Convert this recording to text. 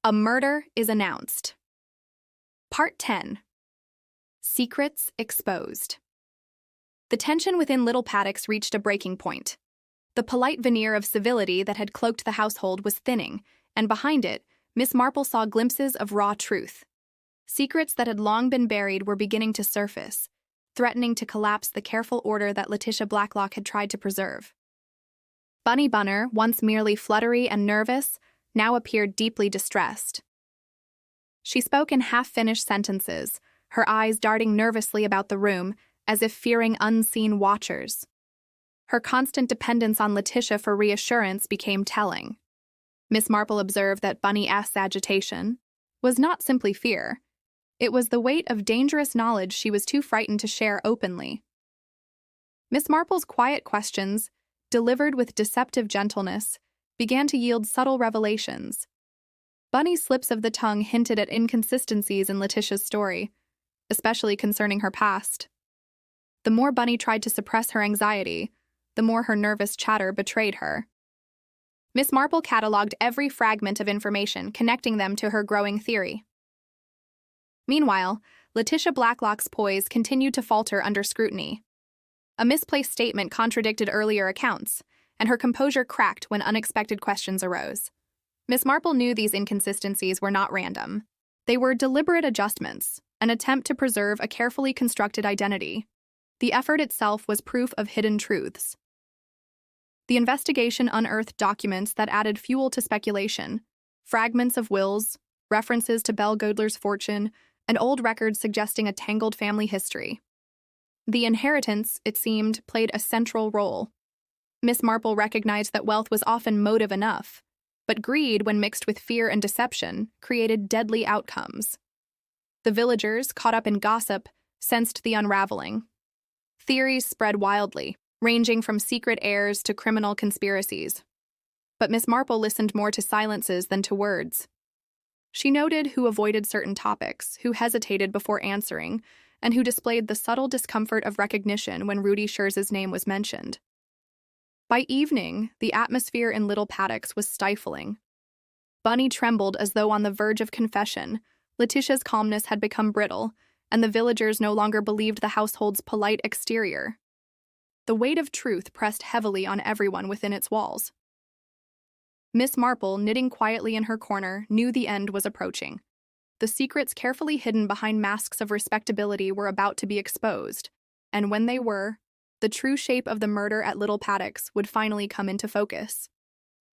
A murder is announced. Part 10. Secrets exposed. The tension within Little Paddocks reached a breaking point. The polite veneer of civility that had cloaked the household was thinning, and behind it, Miss Marple saw glimpses of raw truth. Secrets that had long been buried were beginning to surface, threatening to collapse the careful order that Letitia Blacklock had tried to preserve. Bunny Bunner, once merely fluttery and nervous, now appeared deeply distressed. She spoke in half-finished sentences, her eyes darting nervously about the room, as if fearing unseen watchers. Her constant dependence on Letitia for reassurance became telling. Miss Marple observed that Bunny-esque's agitation was not simply fear. It was the weight of dangerous knowledge she was too frightened to share openly. Miss Marple's quiet questions, delivered with deceptive gentleness, began to yield subtle revelations. Bunny's slips of the tongue hinted at inconsistencies in Letitia's story, especially concerning her past. The more Bunny tried to suppress her anxiety, the more her nervous chatter betrayed her. Miss Marple catalogued every fragment of information connecting them to her growing theory. Meanwhile, Letitia Blacklock's poise continued to falter under scrutiny. A misplaced statement contradicted earlier accounts, and her composure cracked when unexpected questions arose. Miss Marple knew these inconsistencies were not random. They were deliberate adjustments, an attempt to preserve a carefully constructed identity. The effort itself was proof of hidden truths. The investigation unearthed documents that added fuel to speculation, fragments of wills, references to Belle Godler's fortune, and old records suggesting a tangled family history. The inheritance, it seemed, played a central role. Miss Marple recognized that wealth was often motive enough, but greed, when mixed with fear and deception, created deadly outcomes. The villagers, caught up in gossip, sensed the unraveling. Theories spread wildly, ranging from secret heirs to criminal conspiracies. But Miss Marple listened more to silences than to words. She noted who avoided certain topics, who hesitated before answering, and who displayed the subtle discomfort of recognition when Rudy Scherz's name was mentioned. By evening, the atmosphere in Little Paddocks was stifling. Bunny trembled as though on the verge of confession. Letitia's calmness had become brittle, and the villagers no longer believed the household's polite exterior. The weight of truth pressed heavily on everyone within its walls. Miss Marple, knitting quietly in her corner, knew the end was approaching. The secrets carefully hidden behind masks of respectability were about to be exposed, and when they were, the true shape of the murder at Little Paddocks would finally come into focus.